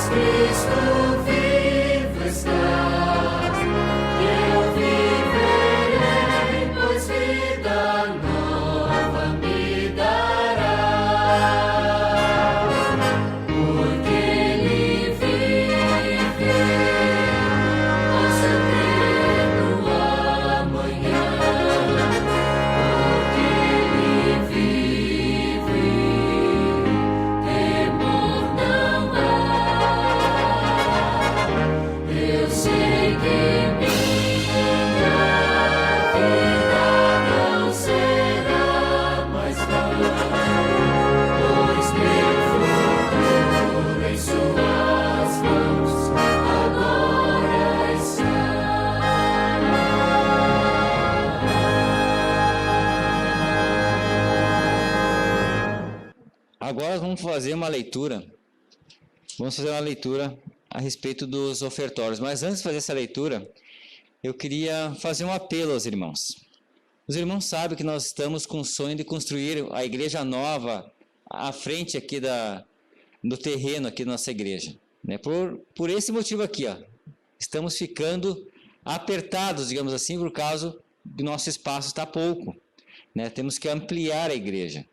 Cristo vivo estás, eu viverei, pois vida nova me darás, porque Ele vive, posso crer no amanhã, porque Ele vive, temor não há. Eu sei que minha vida não será mais vã, pois meu futuro em suas mãos agora está. Agora vamos fazer uma leitura. Vamos fazer uma leitura a respeito dos ofertórios. Mas antes de fazer essa leitura, eu queria fazer um apelo aos irmãos. Os irmãos sabem que nós estamos com o sonho de construir a igreja nova à frente aqui do terreno aqui da nossa igreja, né? Por esse motivo aqui, ó. Estamos ficando apertados, digamos assim, por causa do nosso espaço está pouco, né? Temos que ampliar a igreja.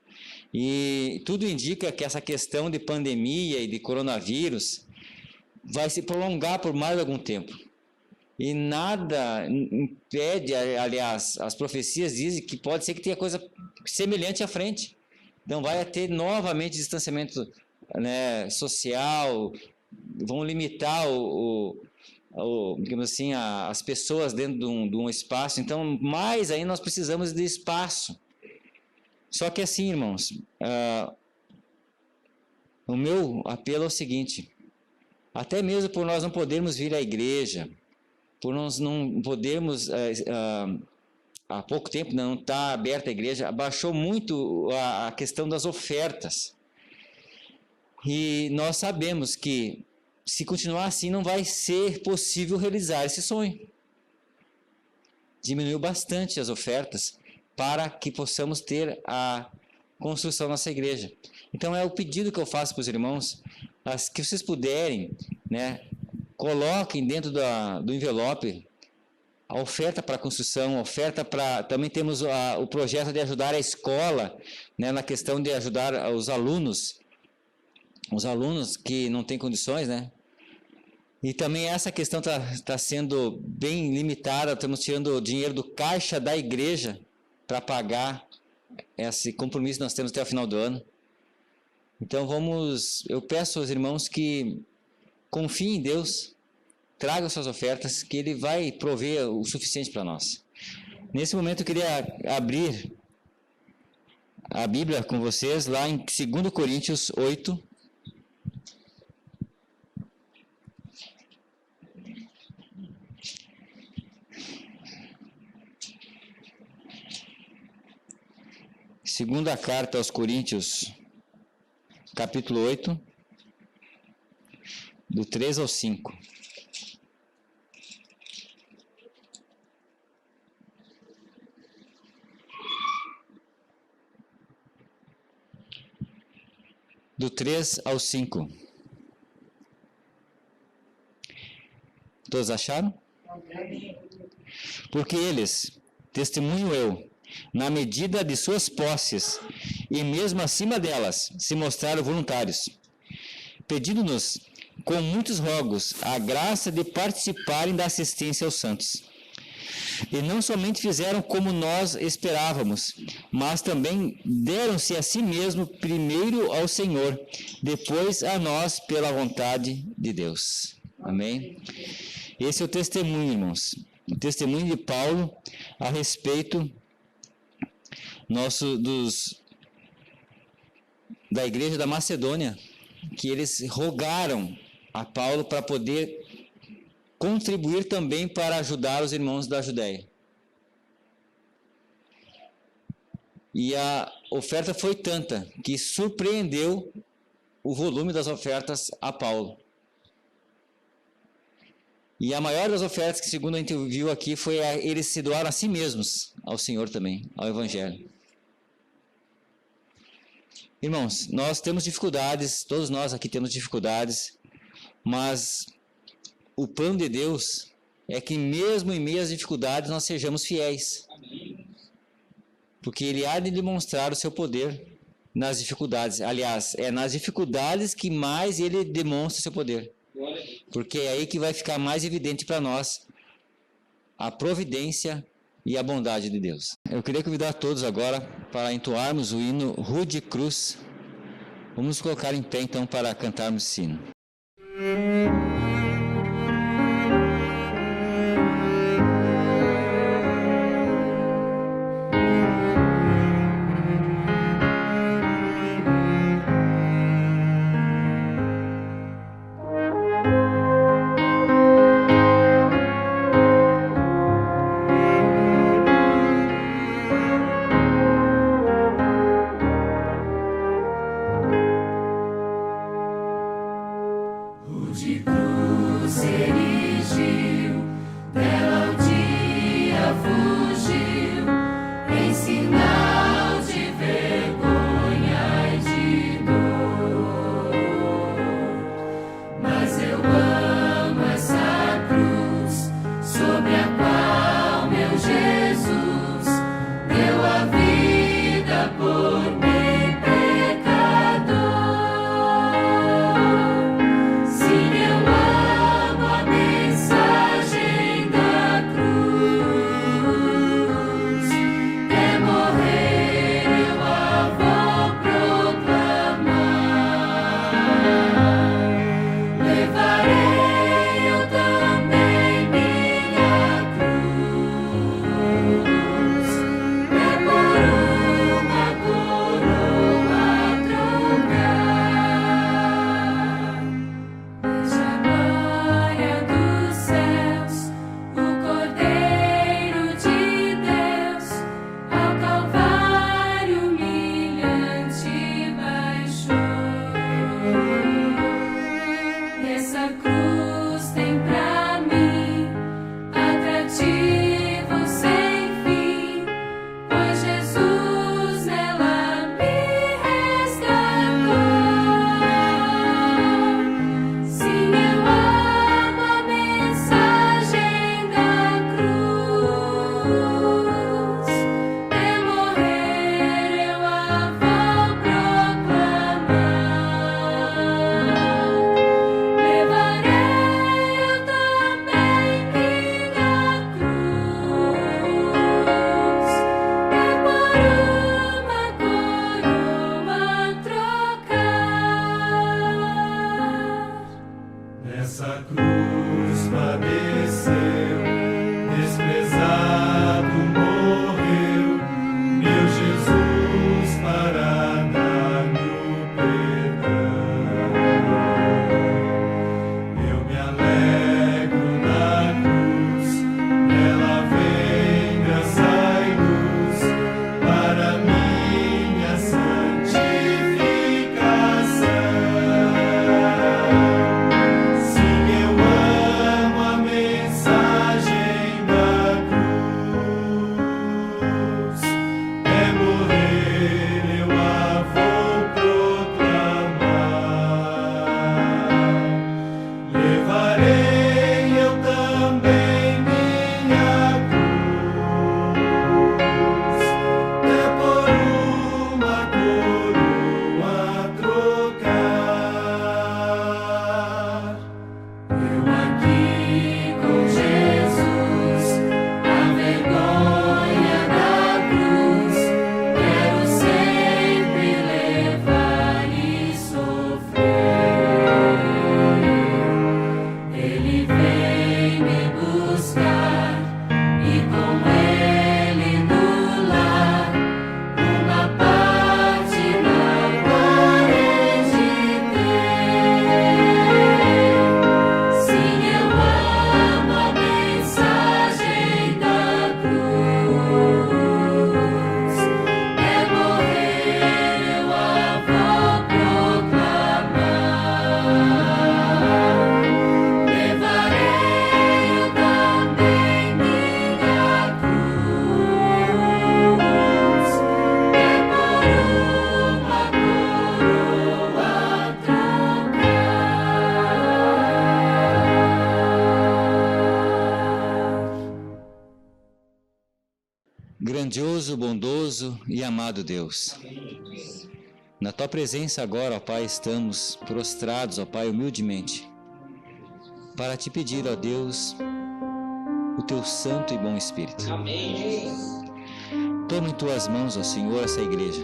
E tudo indica que essa questão de pandemia e de coronavírus vai se prolongar por mais algum tempo. E nada impede, aliás, as profecias dizem que pode ser que tenha coisa semelhante à frente. Então vai ter novamente distanciamento, né, social, vão limitar digamos assim, as pessoas dentro de um espaço. Então, mais ainda nós precisamos de espaço. Só que assim, irmãos, o meu apelo é o seguinte: até mesmo por nós não podermos vir à igreja, por nós não podermos, há pouco tempo não está aberta a igreja, abaixou muito a questão das ofertas. E nós sabemos que, se continuar assim, não vai ser possível realizar esse sonho. Diminuiu bastante as ofertas para que possamos ter a construção da nossa igreja. Então é o pedido que eu faço para os irmãos, que vocês puderem, né, coloquem dentro do envelope a oferta para a construção, a oferta para... Também temos o projeto de ajudar a escola, né, na questão de ajudar os alunos que não têm condições, né? E também essa questão tá sendo bem limitada, estamos tirando dinheiro do caixa da igreja para pagar esse compromisso que nós temos até o final do ano. Então eu peço aos irmãos que confiem em Deus, tragam suas ofertas, que Ele vai prover o suficiente para nós. Nesse momento eu queria abrir a Bíblia com vocês, lá em 2 Coríntios 8, segunda carta aos Coríntios, capítulo 8, do 3 ao 5. Do 3 ao 5. Todos acharam? Porque eles, testemunho eu, na medida de suas posses, e mesmo acima delas, se mostraram voluntários, pedindo-nos, com muitos rogos, a graça de participarem da assistência aos santos. E não somente fizeram como nós esperávamos, mas também deram-se a si mesmo primeiro ao Senhor, depois a nós pela vontade de Deus. Amém? Esse é o testemunho, irmãos. O testemunho de Paulo a respeito da igreja da Macedônia, que eles rogaram a Paulo para poder contribuir também para ajudar os irmãos da Judéia. E a oferta foi tanta que surpreendeu o volume das ofertas a Paulo. E a maior das ofertas, que segundo a gente viu aqui, foi eles se doaram a si mesmos, ao Senhor também, ao Evangelho. Irmãos, nós temos dificuldades, todos nós aqui temos dificuldades, Mas o plano de Deus é que mesmo em meio às dificuldades nós sejamos fiéis. Porque Ele há de demonstrar o seu poder nas dificuldades. Aliás, é nas dificuldades que mais Ele demonstra o seu poder. Porque é aí que vai ficar mais evidente para nós a providência e a bondade de Deus. Eu queria convidar todos agora para entoarmos o hino Rude Cruz. Vamos nos colocar em pé então para cantarmos esse hino. Rude cruz se erigiu, dela o dia fugiu, em sinal de vergonha e de dor. Mas eu amo essa cruz, sobre a qual meu Jesus deu a vida por mim. Nessa cruz padeceu, desprezado morreu, meu Jesus para dar-me o perdão. Eu me alegro na cruz, nela vem graça e luz para minha santificação. Sim, eu amo a grandioso, bondoso e amado Deus. Na Tua presença agora, ó Pai, estamos prostrados, ó Pai, humildemente, para Te pedir, ó Deus, o Teu santo e bom Espírito. Toma em Tuas mãos, ó Senhor, essa igreja.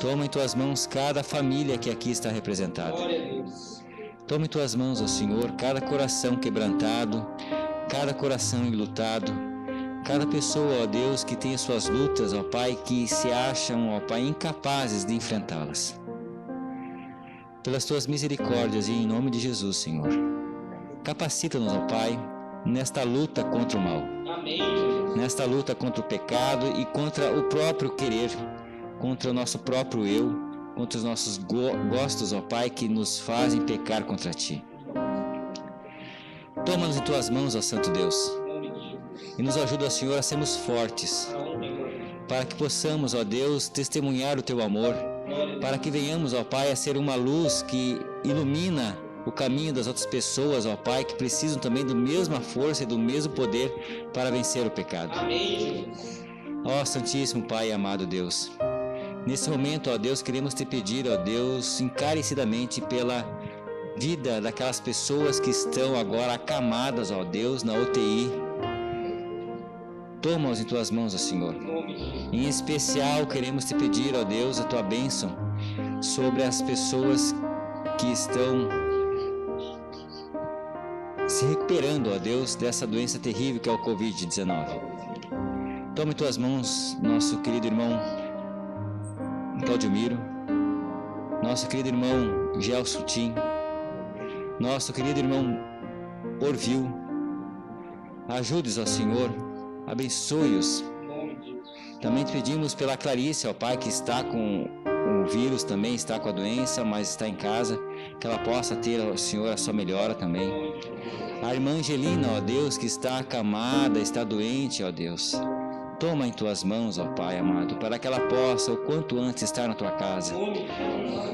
Toma em Tuas mãos cada família que aqui está representada. Toma em Tuas mãos, ó Senhor, cada coração quebrantado, cada coração enlutado, cada pessoa, ó Deus, que tem as suas lutas, ó Pai, que se acham, ó Pai, incapazes de enfrentá-las. Pelas Tuas misericórdias e em nome de Jesus, Senhor, capacita-nos, ó Pai, nesta luta contra o mal. Nesta luta contra o pecado e contra o próprio querer, contra o nosso próprio eu, contra os nossos gostos, ó Pai, que nos fazem pecar contra Ti. Toma-nos em Tuas mãos, ó Santo Deus, e nos ajuda, Senhor, a sermos fortes, para que possamos, ó Deus, testemunhar o Teu amor, para que venhamos, ó Pai, a ser uma luz que ilumina o caminho das outras pessoas, ó Pai, que precisam também da mesma força e do mesmo poder para vencer o pecado. Ó Santíssimo Pai e amado Deus, nesse momento, ó Deus, queremos Te pedir, ó Deus, encarecidamente pela vida daquelas pessoas que estão agora acamadas, ó Deus, na UTI. Toma-os em Tuas mãos, ó Senhor. Em especial, queremos Te pedir, ó Deus, a Tua bênção sobre as pessoas que estão se recuperando, ó Deus, dessa doença terrível que é o Covid-19. Toma em Tuas mãos nosso querido irmão Claudio Miro, nosso querido irmão Gelson Tim, nosso querido irmão Orvil. Ajude-os, ó Senhor, abençoe-os. Também Te pedimos pela Clarice, ó Pai, que está com o vírus também, está com a doença, mas está em casa, que ela possa ter, ó Senhor, a sua melhora também. A irmã Angelina, ó Deus, que está acamada, está doente, ó Deus. Toma em Tuas mãos, ó Pai amado, para que ela possa o quanto antes estar na Tua casa.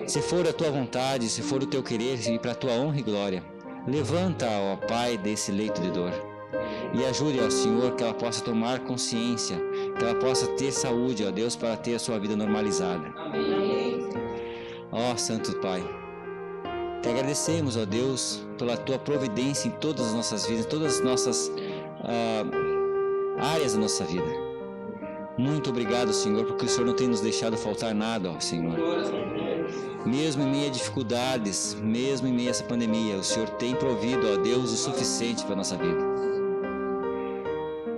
Se for a Tua vontade, se for o Teu querer e para a Tua honra e glória, levanta, ó Pai, desse leito de dor. E ajude, ó Senhor, que ela possa tomar consciência, que ela possa ter saúde, ó Deus, para ter a sua vida normalizada. Ó Santo Pai, Te agradecemos, ó Deus, pela Tua providência em todas as nossas vidas, em todas as nossas áreas da nossa vida. Muito obrigado, Senhor, porque o Senhor não tem nos deixado faltar nada, ó Senhor. Mesmo em meio a dificuldades, mesmo em meio a essa pandemia, o Senhor tem provido, ó Deus, o suficiente para a nossa vida.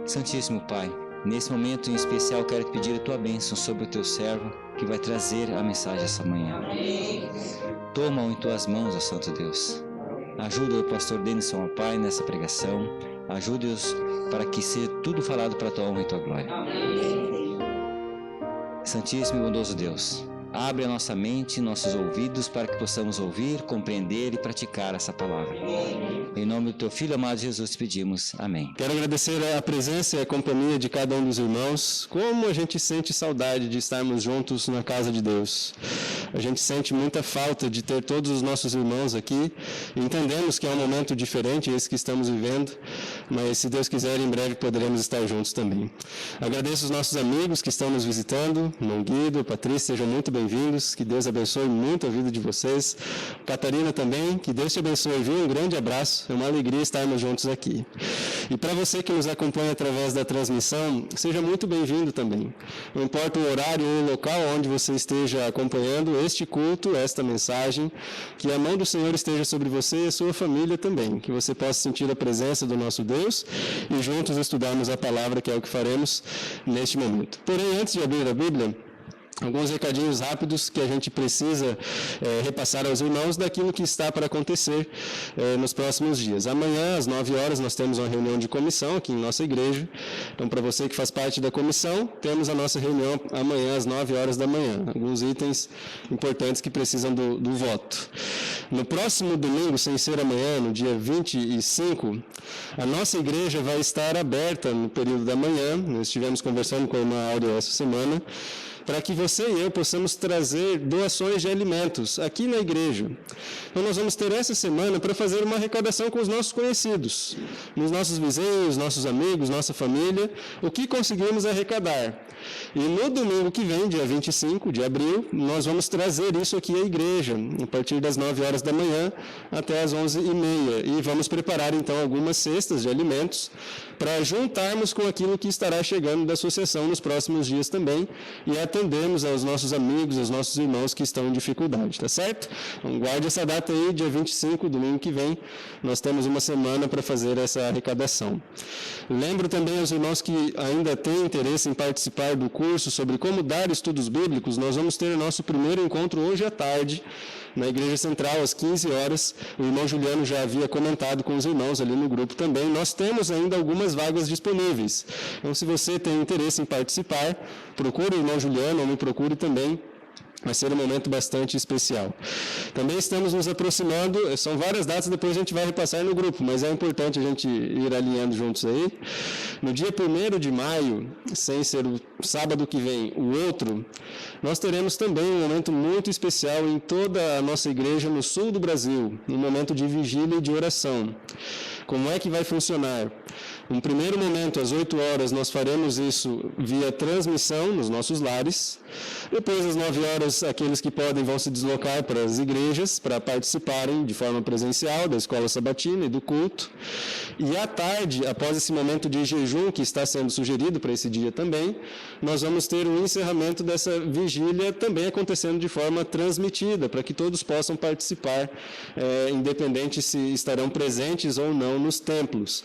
Santíssimo Pai, nesse momento em especial quero Te pedir a Tua bênção sobre o Teu servo que vai trazer a mensagem essa manhã. Toma-o em Tuas mãos, ó Santo Deus. Ajuda o pastor Denison, ó Pai, nessa pregação. Ajude-os para que seja tudo falado para a Tua honra e Tua glória. Santíssimo e bondoso Deus, abre a nossa mente, nossos ouvidos, para que possamos ouvir, compreender e praticar essa palavra. Em nome do Teu Filho amado Jesus te pedimos. Amém. Quero agradecer a presença e a companhia de cada um dos irmãos. Como a gente sente saudade de estarmos juntos na casa de Deus. A gente sente muita falta de ter todos os nossos irmãos aqui. Entendemos que é um momento diferente esse que estamos vivendo, mas se Deus quiser, em breve poderemos estar juntos também. Agradeço os nossos amigos que estão nos visitando, irmão Guido, Patrícia, sejam muito bem-vindos. Que Deus abençoe muito a vida de vocês. Catarina também, que Deus te abençoe, viu? Um grande abraço. É uma alegria estarmos juntos aqui. E para você que nos acompanha através da transmissão, seja muito bem-vindo também. Não importa o horário ou o local onde você esteja acompanhando este culto, esta mensagem, que a mão do Senhor esteja sobre você e a sua família também. Que você possa sentir a presença do nosso Deus e juntos estudarmos a palavra, que é o que faremos neste momento. Porém, antes de abrir a Bíblia, alguns recadinhos rápidos que a gente precisa repassar aos irmãos daquilo que está para acontecer nos próximos dias. Amanhã, às 9 horas, nós temos uma reunião de comissão aqui em nossa igreja. Então, para você que faz parte da comissão, temos a nossa reunião amanhã, às 9 horas da manhã. Alguns itens importantes que precisam do voto. No próximo domingo, sem ser amanhã, no dia 25, a nossa igreja vai estar aberta no período da manhã. Nós estivemos conversando com a irmã Áurea essa semana. para que você e eu possamos trazer doações de alimentos aqui na igreja. Então, nós vamos ter essa semana para fazer uma arrecadação com os nossos conhecidos, os nossos vizinhos, nossos amigos, nossa família, o que conseguimos arrecadar. E no domingo que vem, dia 25 de abril, nós vamos trazer isso aqui à igreja, a partir das 9 horas da manhã até as 11h30. E vamos preparar, então, algumas cestas de alimentos para juntarmos com aquilo que estará chegando da associação nos próximos dias também e atendermos aos nossos amigos, aos nossos irmãos que estão em dificuldade, tá certo? Então, guarde essa data aí, dia 25, domingo que vem, nós temos uma semana para fazer essa arrecadação. Lembro também aos irmãos que ainda têm interesse em participar do curso sobre como dar estudos bíblicos, nós vamos ter o nosso primeiro encontro hoje à tarde, na Igreja Central, às 15 horas. O irmão Juliano já havia comentado com os irmãos ali no grupo também. Nós temos ainda algumas vagas disponíveis. Então, se você tem interesse em participar, procure o irmão Juliano ou me procure também. Vai ser um momento bastante especial. Também estamos nos aproximando, são várias datas, depois a gente vai repassar no grupo, mas é importante a gente ir alinhando juntos aí. No dia 1º de maio, sem ser o sábado que vem, o outro, nós teremos também um momento muito especial em toda a nossa igreja no sul do Brasil, um momento de vigília e de oração. Como é que vai funcionar? No primeiro momento, às 8 horas, nós faremos isso via transmissão nos nossos lares. Depois, às 9 horas, aqueles que podem vão se deslocar para as igrejas para participarem de forma presencial da escola sabatina e do culto. E à tarde, após esse momento de jejum que está sendo sugerido para esse dia também, nós vamos ter o encerramento dessa vigília também acontecendo de forma transmitida, para que todos possam participar, independente se estarão presentes ou não nos templos.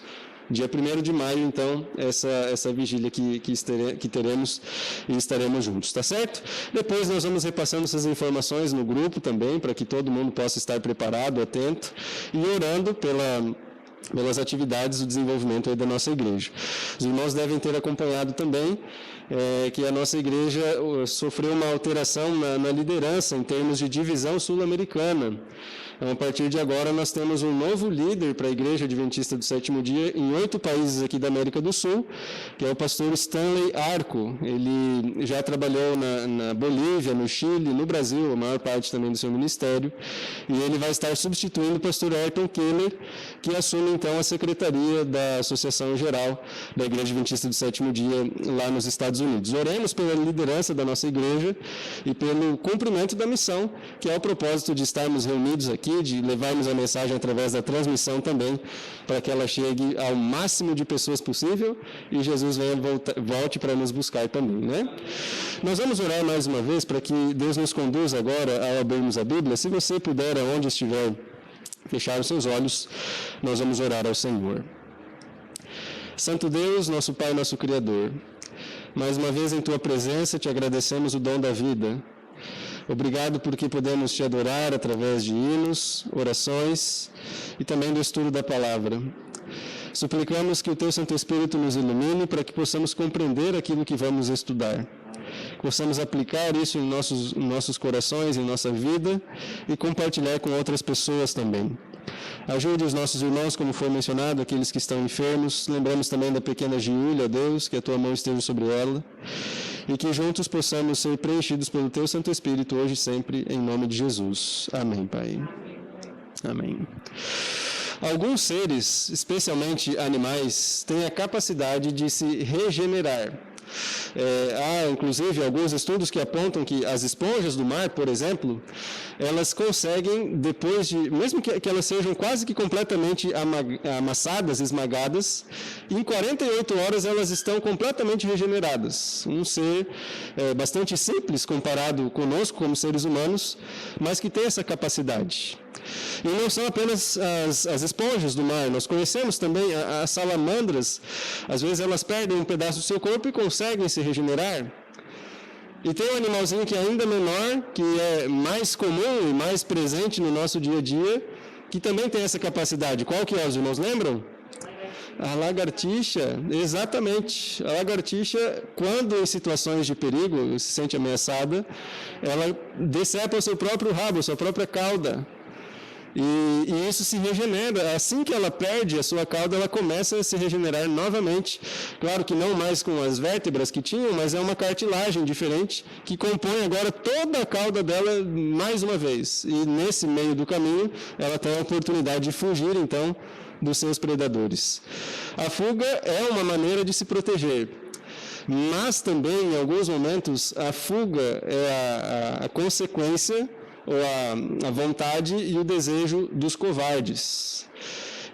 Dia 1º de maio, então, essa vigília que teremos e estaremos juntos, tá certo? Depois nós vamos repassando essas informações no grupo também, para que todo mundo possa estar preparado, atento, e orando pelas atividades do desenvolvimento aí da nossa igreja. Os irmãos devem ter acompanhado também que a nossa igreja sofreu uma alteração na liderança em termos de divisão sul-americana. Então, a partir de agora, nós temos um novo líder para a Igreja Adventista do Sétimo Dia em 8 países aqui da América do Sul, que é o pastor Stanley Arco. Ele já trabalhou na Bolívia, no Chile, no Brasil, a maior parte também do seu ministério, e ele vai estar substituindo o pastor Ayrton Keller, que assume, então, a secretaria da Associação Geral da Igreja Adventista do Sétimo Dia lá nos Estados Unidos. Oremos pela liderança da nossa igreja e pelo cumprimento da missão, que é o propósito de estarmos reunidos aqui, de levarmos a mensagem através da transmissão também, para que ela chegue ao máximo de pessoas possível e Jesus volte para nos buscar também, né? Nós vamos orar mais uma vez para que Deus nos conduza agora ao abrirmos a Bíblia. Se você puder, aonde estiver, fechar os seus olhos, nós vamos orar ao Senhor. Santo Deus, nosso Pai, nosso Criador, mais uma vez em Tua presença te agradecemos o dom da vida. Obrigado porque podemos te adorar através de hinos, orações e também do estudo da palavra. Suplicamos que o Teu Santo Espírito nos ilumine para que possamos compreender aquilo que vamos estudar. Possamos aplicar isso em nossos corações, em nossa vida e compartilhar com outras pessoas também. Ajude os nossos irmãos, como foi mencionado, aqueles que estão enfermos. Lembramos também da pequena Giulia, Deus, que a Tua mão esteja sobre ela. E que juntos possamos ser preenchidos pelo Teu Santo Espírito, hoje e sempre, em nome de Jesus. Amém, Pai. Amém. Alguns seres, especialmente animais, têm a capacidade de se regenerar. Há, inclusive, alguns estudos que apontam que as esponjas do mar, por exemplo, elas conseguem, depois de, mesmo que elas sejam quase que completamente amassadas, esmagadas, em 48 horas elas estão completamente regeneradas. Um ser bastante simples comparado conosco, como seres humanos, mas que tem essa capacidade. E não são apenas as esponjas do mar, nós conhecemos também as salamandras. Às vezes elas perdem um pedaço do seu corpo e conseguem se regenerar. E tem um animalzinho que é ainda menor, que é mais comum e mais presente no nosso dia a dia, que também tem essa capacidade. Qual que é, os irmãos lembram? A lagartixa, exatamente. A lagartixa, quando em situações de perigo, se sente ameaçada, ela decepa o seu próprio rabo, a sua própria cauda. E isso se regenera. Assim que ela perde a sua cauda, ela começa a se regenerar novamente. Claro que não mais com as vértebras que tinham, mas é uma cartilagem diferente que compõe agora toda a cauda dela mais uma vez. E nesse meio do caminho, ela tem a oportunidade de fugir, então, dos seus predadores. A fuga é uma maneira de se proteger. Mas também, em alguns momentos, a fuga é a consequência ou a vontade e o desejo dos covardes.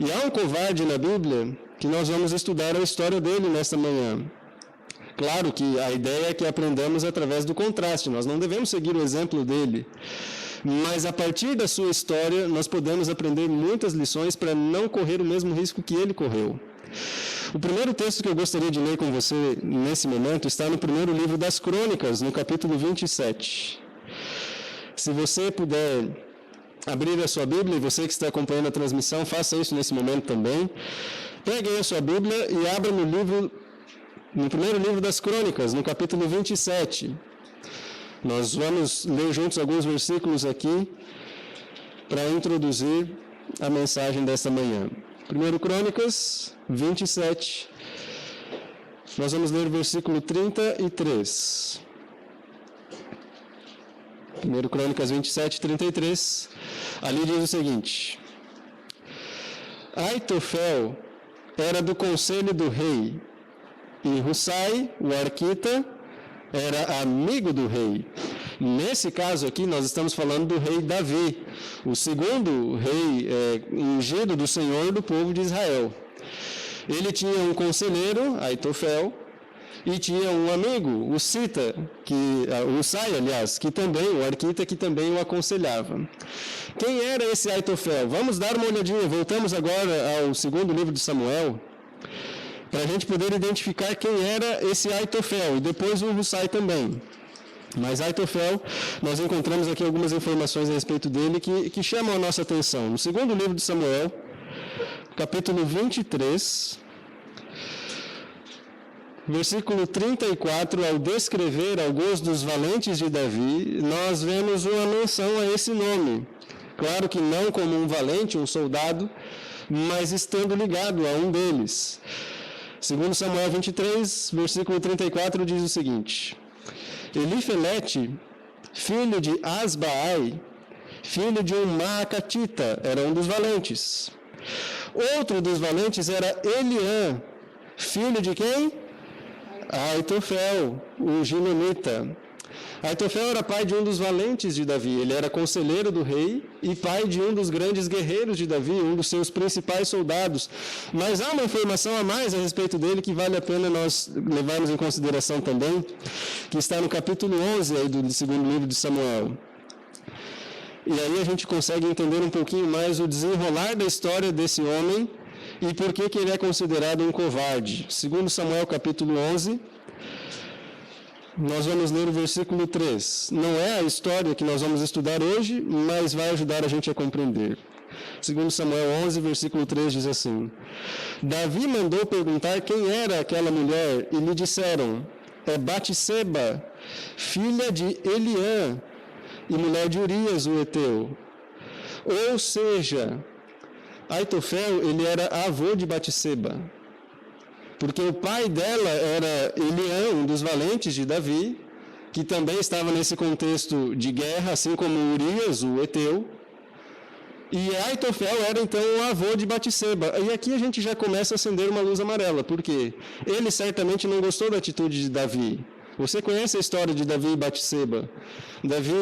E há um covarde na Bíblia que nós vamos estudar a história dele nesta manhã. Claro que a ideia é que aprendamos através do contraste, nós não devemos seguir o exemplo dele. Mas a partir da sua história, nós podemos aprender muitas lições para não correr o mesmo risco que ele correu. O primeiro texto que eu gostaria de ler com você nesse momento está no primeiro livro das Crônicas, no capítulo 27. Se você puder abrir a sua Bíblia, e você que está acompanhando a transmissão, faça isso nesse momento também. Pegue aí a sua Bíblia e abra no primeiro livro das Crônicas, no capítulo 27. Nós vamos ler juntos alguns versículos aqui para introduzir a mensagem desta manhã. 1 Crônicas 27, nós vamos ler o versículo 33. 1 Crônicas 27, 33, ali diz o seguinte: Aitofel era do conselho do rei, e Hussai, o arquita, era amigo do rei. Nesse caso aqui, nós estamos falando do rei Davi, o segundo rei ungido do Senhor do povo de Israel. Ele tinha um conselheiro, Aitofel, e tinha um amigo, o Hussai, aliás, que também, o arquita, que também o aconselhava. Quem era esse Aitofel? Vamos dar uma olhadinha, voltamos agora ao segundo livro de Samuel, para a gente poder identificar quem era esse Aitofel, e depois o Hussai também. Mas Aitofel, nós encontramos aqui algumas informações a respeito dele que chamam a nossa atenção. No segundo livro de Samuel, capítulo 23, versículo 34, ao descrever alguns dos valentes de Davi, nós vemos uma menção a esse nome. Claro que não como um valente, um soldado, mas estando ligado a um deles. Segundo Samuel 23, versículo 34, diz o seguinte: Elifelete, filho de Asbaai, filho de um Maacatita, era um dos valentes. Outro dos valentes era Eliã, filho de quem? Aitofel, o Gilonita. Aitofel era pai de um dos valentes de Davi, ele era conselheiro do rei e pai de um dos grandes guerreiros de Davi, um dos seus principais soldados. Mas há uma informação a mais a respeito dele que vale a pena nós levarmos em consideração também, que está no capítulo 11 aí do segundo livro de Samuel. E aí a gente consegue entender um pouquinho mais o desenrolar da história desse homem e por que ele é considerado um covarde. Segundo Samuel capítulo 11, nós vamos ler o versículo 3. Não é a história que nós vamos estudar hoje, mas vai ajudar a gente a compreender. Segundo Samuel 11, versículo 3 diz assim: Davi mandou perguntar quem era aquela mulher e lhe disseram: é Batseba, filha de Eliã e mulher de Urias, o heteu. Ou seja, Aitofel, ele era avô de Batseba, porque o pai dela era Eliã, um dos valentes de Davi, que também estava nesse contexto de guerra, assim como Urias, o heteu. E Aitofel era então o avô de Batseba. E aqui a gente já começa a acender uma luz amarela, porque ele certamente não gostou da atitude de Davi. Você conhece a história de Davi e Batseba? Davi,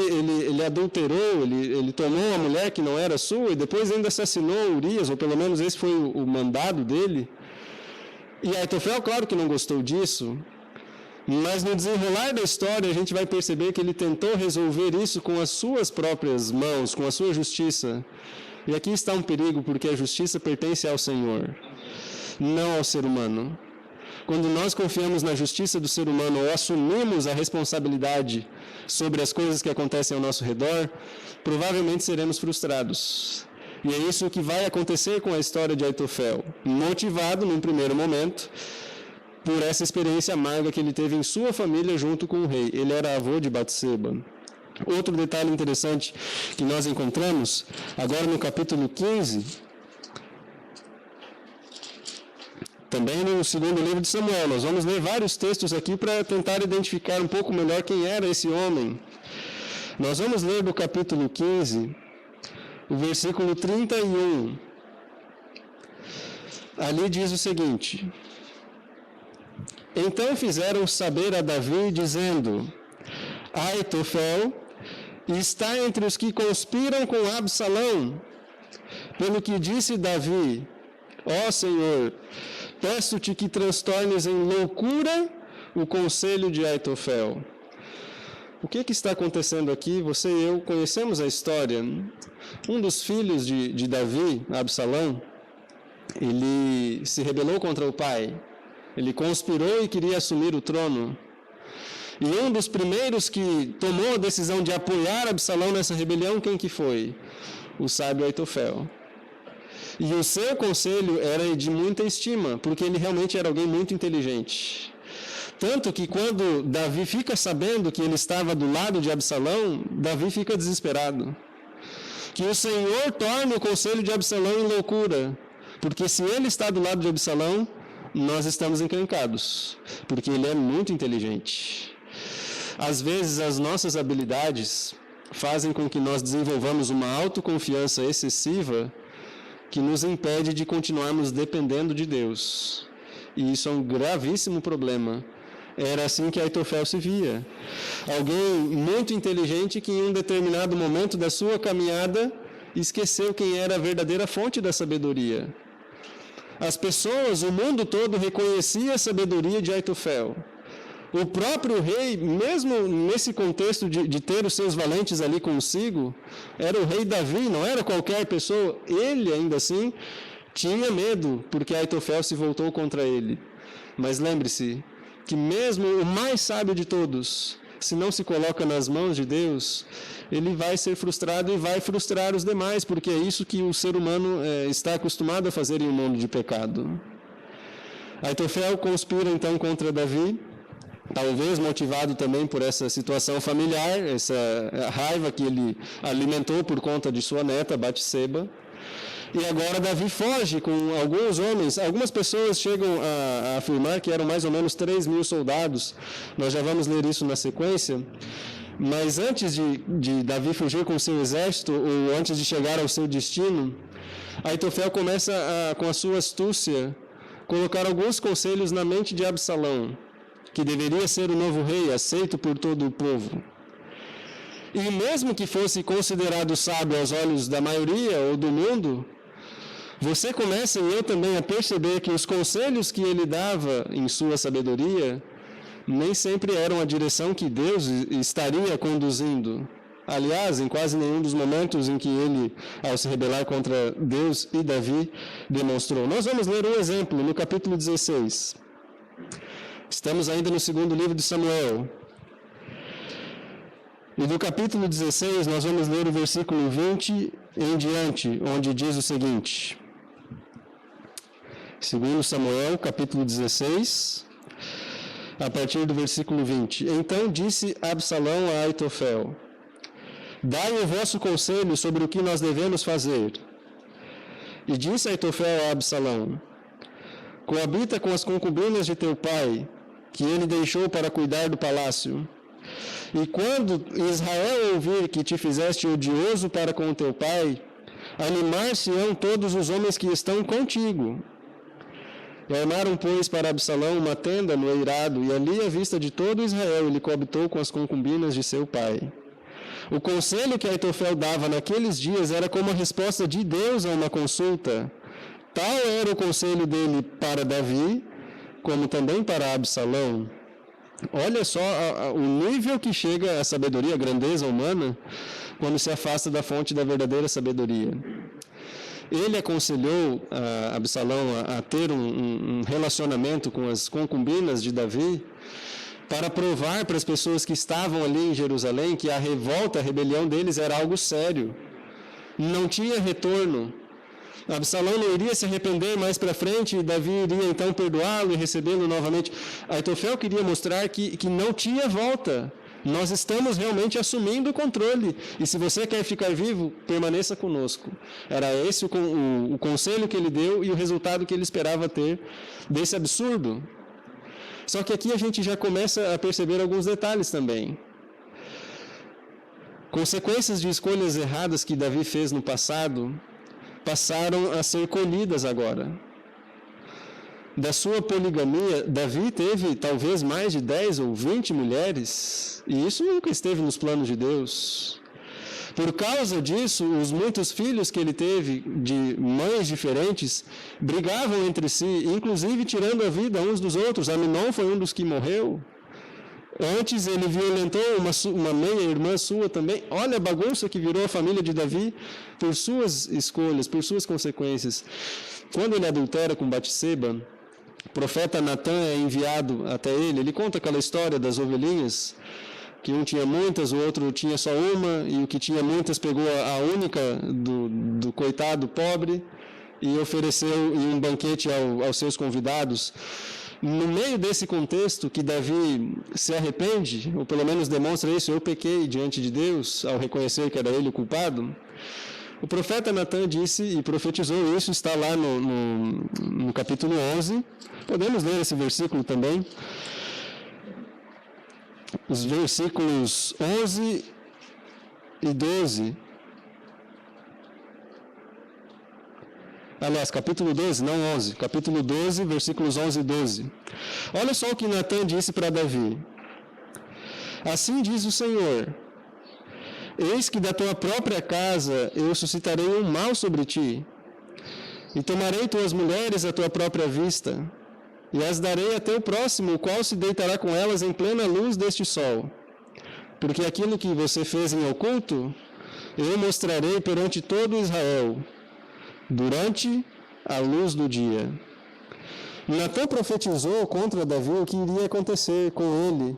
ele adulterou, ele tomou uma mulher que não era sua e depois ainda assassinou Urias, ou pelo menos esse foi o mandado dele. E Aitofel, claro que não gostou disso, mas no desenrolar da história a gente vai perceber que ele tentou resolver isso com as suas próprias mãos, com a sua justiça. E aqui está um perigo, porque a justiça pertence ao Senhor, não ao ser humano. Quando nós confiamos na justiça do ser humano ou assumimos a responsabilidade sobre as coisas que acontecem ao nosso redor, provavelmente seremos frustrados. E é isso que vai acontecer com a história de Aitofel, motivado, num primeiro momento, por essa experiência amarga que ele teve em sua família junto com o rei. Ele era avô de Batseba. Outro detalhe interessante que nós encontramos, agora no capítulo 15, também no segundo livro de Samuel. Nós vamos ler vários textos aqui para tentar identificar um pouco melhor quem era esse homem. Nós vamos ler do capítulo 15, o versículo 31. Ali diz o seguinte: Então fizeram saber a Davi, dizendo: Aitofel está entre os que conspiram com Absalão. Pelo que disse Davi: Ó Senhor, peço-te que transtornes em loucura o conselho de Aitofel. O que está acontecendo aqui? Você e eu conhecemos a história. Um dos filhos de Davi, Absalão, ele se rebelou contra o pai. Ele conspirou e queria assumir o trono. E um dos primeiros que tomou a decisão de apoiar Absalão nessa rebelião, quem que foi? O sábio Aitofel. E o seu conselho era de muita estima, porque ele realmente era alguém muito inteligente. Tanto que quando Davi fica sabendo que ele estava do lado de Absalão, Davi fica desesperado. Que o Senhor torne o conselho de Absalão em loucura, porque se ele está do lado de Absalão, nós estamos encrencados, porque ele é muito inteligente. Às vezes as nossas habilidades fazem com que nós desenvolvamos uma autoconfiança excessiva que nos impede de continuarmos dependendo de Deus. E isso é um gravíssimo problema. Era assim que Aitofel se via. Alguém muito inteligente que em um determinado momento da sua caminhada esqueceu quem era a verdadeira fonte da sabedoria. As pessoas, o mundo todo reconhecia a sabedoria de Aitofel. O próprio rei, mesmo nesse contexto de ter os seus valentes ali consigo, era o rei Davi, não era qualquer pessoa. Ele, ainda assim, tinha medo, porque Aitofel se voltou contra ele. Mas lembre-se que mesmo o mais sábio de todos, se não se coloca nas mãos de Deus, ele vai ser frustrado e vai frustrar os demais, porque é isso que o ser humano está acostumado a fazer em um mundo de pecado. Aitofel conspira então contra Davi, talvez motivado também por essa situação familiar, essa raiva que ele alimentou por conta de sua neta, Batseba. E agora Davi foge com alguns homens. Algumas pessoas chegam a afirmar que eram mais ou menos 3.000 soldados. Nós já vamos ler isso na sequência. Mas antes de Davi fugir com o seu exército, ou antes de chegar ao seu destino, Aitofel começa, com a sua astúcia, colocar alguns conselhos na mente de Absalão, que deveria ser o novo rei, aceito por todo o povo. E mesmo que fosse considerado sábio aos olhos da maioria ou do mundo, você começa, e eu também, a perceber que os conselhos que ele dava em sua sabedoria nem sempre eram a direção que Deus estaria conduzindo. Aliás, em quase nenhum dos momentos em que ele, ao se rebelar contra Deus e Davi, demonstrou. Nós vamos ler um exemplo no capítulo 16. Estamos ainda no segundo livro de Samuel. E do capítulo 16, nós vamos ler o versículo 20 em diante, onde diz o seguinte. Segundo Samuel, capítulo 16, a partir do versículo 20. Então disse Absalão a Aitofel: Dai o vosso conselho sobre o que nós devemos fazer. E disse Aitofel a Absalão: Coabita com as concubinas de teu pai, que ele deixou para cuidar do palácio. E quando Israel ouvir que te fizeste odioso para com teu pai, animar-se-ão todos os homens que estão contigo. E armaram, pois, para Absalão uma tenda no eirado, e ali, à vista de todo Israel, ele coabitou com as concubinas de seu pai. O conselho que Aitofel dava naqueles dias era como a resposta de Deus a uma consulta. Tal era o conselho dele para Davi, como também para Absalão. Olha só o nível que chega a sabedoria, a grandeza humana, quando se afasta da fonte da verdadeira sabedoria. Ele aconselhou a Absalão a ter um relacionamento com as concubinas de Davi para provar para as pessoas que estavam ali em Jerusalém que a revolta, a rebelião deles era algo sério. Não tinha retorno. Absalão não iria se arrepender mais para frente e Davi iria então perdoá-lo e recebê-lo novamente. Aitofel queria mostrar que não tinha volta, Nós estamos realmente assumindo o controle. E se você quer ficar vivo, permaneça conosco. Era esse o conselho que ele deu e o resultado que ele esperava ter desse absurdo. Só que aqui a gente já começa a perceber alguns detalhes também. Consequências de escolhas erradas que Davi fez no passado passaram a ser colhidas agora. Da sua poligamia, Davi teve talvez mais de 10 ou 20 mulheres, e isso nunca esteve nos planos de Deus. Por causa disso, os muitos filhos que ele teve de mães diferentes brigavam entre si, inclusive tirando a vida uns dos outros. Aminon foi um dos que morreu. Antes ele violentou uma meia-irmã sua também. Olha a bagunça que virou a família de Davi por suas escolhas, por suas consequências. Quando ele adultera com Batseba, o profeta Natan é enviado até ele. Ele conta aquela história das ovelhinhas, que um tinha muitas, o outro tinha só uma, e o que tinha muitas pegou a única do coitado pobre e ofereceu em um banquete aos seus convidados. No meio desse contexto que Davi se arrepende, ou pelo menos demonstra isso, eu pequei diante de Deus ao reconhecer que era ele o culpado, o profeta Natan disse e profetizou isso, está lá no capítulo 11, podemos ler esse versículo também, os versículos 11 e 12. Aliás, capítulo 12, não 11. Capítulo 12, versículos 11 e 12. Olha só o que Natan disse para Davi. Assim diz o Senhor: eis que da tua própria casa eu suscitarei um mal sobre ti, e tomarei tuas mulheres à tua própria vista, e as darei a teu próximo, o qual se deitará com elas em plena luz deste sol. Porque aquilo que você fez em oculto, eu mostrarei perante todo Israel, durante a luz do dia. Natan profetizou contra Davi o que iria acontecer com ele,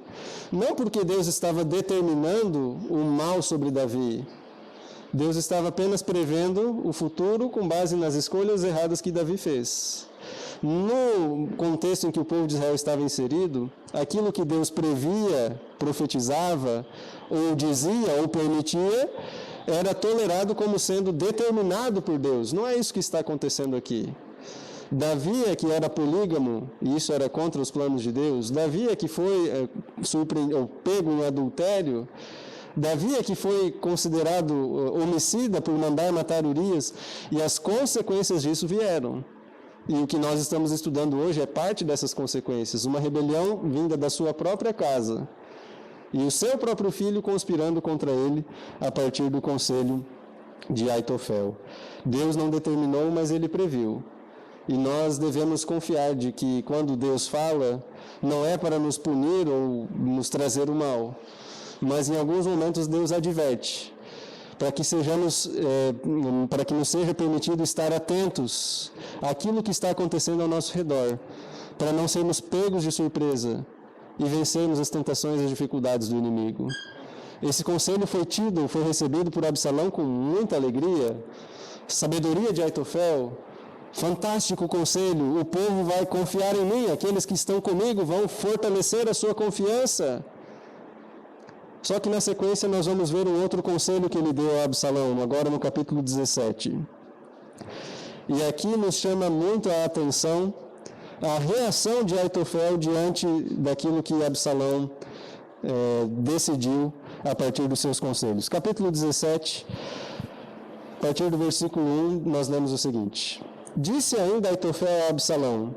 não porque Deus estava determinando o mal sobre Davi. Deus estava apenas prevendo o futuro com base nas escolhas erradas que Davi fez. No contexto em que o povo de Israel estava inserido, aquilo que Deus previa, profetizava, ou dizia, ou permitia, era tolerado como sendo determinado por Deus. Não é isso que está acontecendo aqui. Davi é que era polígamo, e isso era contra os planos de Deus. Davi é que foi pego em adultério. Davi é que foi considerado homicida por mandar matar Urias, e as consequências disso vieram. E o que nós estamos estudando hoje é parte dessas consequências. Uma rebelião vinda da sua própria casa. E o seu próprio filho conspirando contra ele a partir do conselho de Aitofel. Deus não determinou, mas ele previu. E nós devemos confiar de que quando Deus fala, não é para nos punir ou nos trazer o mal, mas em alguns momentos Deus adverte, para que nos seja permitido estar atentos àquilo que está acontecendo ao nosso redor, para não sermos pegos de surpresa e vencermos as tentações e as dificuldades do inimigo. Esse conselho foi recebido por Absalão com muita alegria. Sabedoria de Aitofel, fantástico conselho, o povo vai confiar em mim, aqueles que estão comigo vão fortalecer a sua confiança. Só que na sequência nós vamos ver um outro conselho que ele deu a Absalão, agora no capítulo 17. E aqui nos chama muito a atenção a reação de Aitofel diante daquilo que Absalão decidiu a partir dos seus conselhos. Capítulo 17, a partir do versículo 1, nós lemos o seguinte: disse ainda Aitofel a Absalão: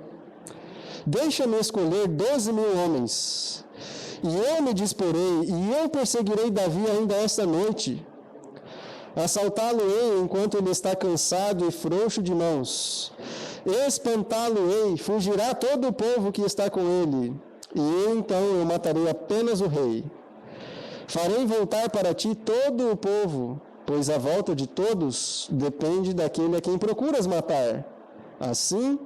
deixa-me escolher 12.000 homens, e eu me disporei, e eu perseguirei Davi ainda esta noite. Assaltá-lo-ei enquanto ele está cansado e frouxo de mãos. Espantá-lo-ei, fugirá todo o povo que está com ele, e então eu matarei apenas o rei. Farei voltar para ti todo o povo, pois a volta de todos depende daquele a quem procuras matar. Assim,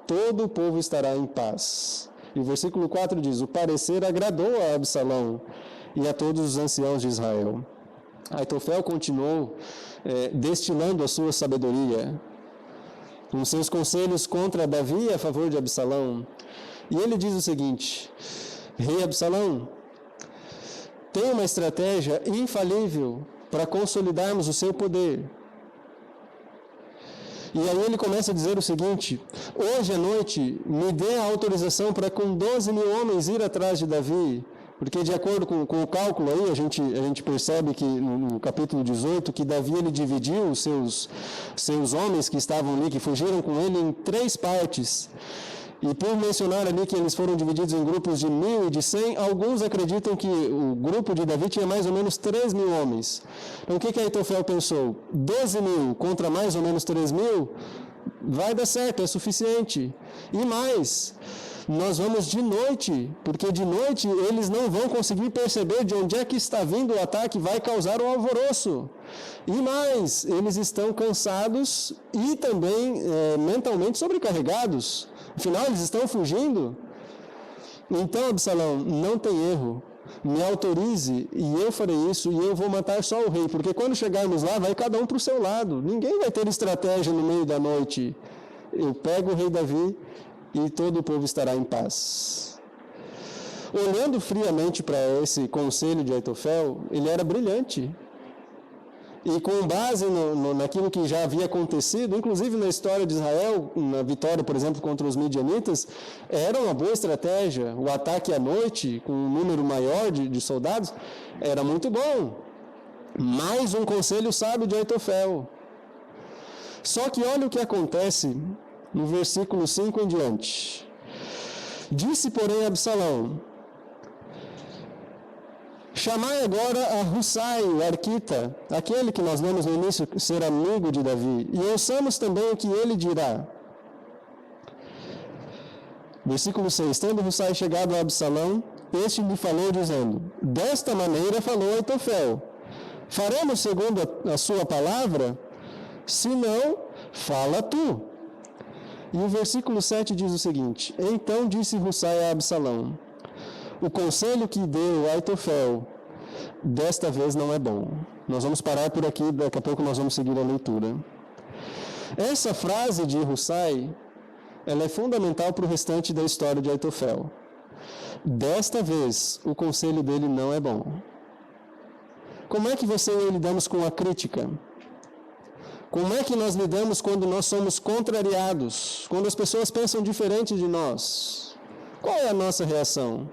todo o povo estará em paz. E o versículo 4 diz: o parecer agradou a Absalão e a todos os anciãos de Israel. Aitofel continuou destilando a sua sabedoria, com seus conselhos contra Davi e a favor de Absalão. E ele diz o seguinte: rei Absalão, tem uma estratégia infalível para consolidarmos o seu poder. E aí ele começa a dizer o seguinte: hoje à noite me dê a autorização para com 12 mil homens ir atrás de Davi, porque de acordo com o cálculo aí, a gente percebe que no capítulo 18, que Davi ele dividiu os seus homens que estavam ali, que fugiram com ele, em 3 partes. E por mencionar ali que eles foram divididos em grupos de 1.000 e de 100, alguns acreditam que o grupo de Davi tinha mais ou menos 3 mil homens. Então o que Aitofel pensou? 12 mil contra mais ou menos 3 mil, vai dar certo, é suficiente. E mais, nós vamos de noite, porque de noite eles não vão conseguir perceber de onde é que está vindo o ataque, vai causar um alvoroço. E mais, eles estão cansados e também mentalmente sobrecarregados. Afinal, eles estão fugindo. Então, Absalão, não tem erro. Me autorize e eu farei isso e eu vou matar só o rei. Porque quando chegarmos lá, vai cada um para o seu lado. Ninguém vai ter estratégia no meio da noite. Eu pego o rei Davi e todo o povo estará em paz. Olhando friamente para esse conselho de Aitofel, ele era brilhante. E com base naquilo que já havia acontecido, inclusive na história de Israel, na vitória, por exemplo, contra os midianitas, era uma boa estratégia. O ataque à noite, com um número maior de soldados, era muito bom. Mais um conselho sábio de Aitofel. Só que olha o que acontece no versículo 5 em diante. Disse, porém, Absalão: chamai agora a Husai, o arquita, aquele que nós vemos no início ser amigo de Davi, e ouçamos também o que ele dirá. Versículo 6. Tendo Husai chegado a Absalão, este lhe falou, dizendo: desta maneira falou Aitofel: faremos segundo a sua palavra? Se não, fala tu. E o versículo 7 diz o seguinte: então disse Husai a Absalão: o conselho que deu Aitofel desta vez não é bom. Nós vamos parar por aqui, daqui a pouco nós vamos seguir a leitura. Essa frase de Husai, ela é fundamental para o restante da história de Aitofel. Desta vez, o conselho dele não é bom. Como é que você e eu lidamos com a crítica? Como é que nós lidamos quando nós somos contrariados? Quando as pessoas pensam diferente de nós? Qual é a nossa reação?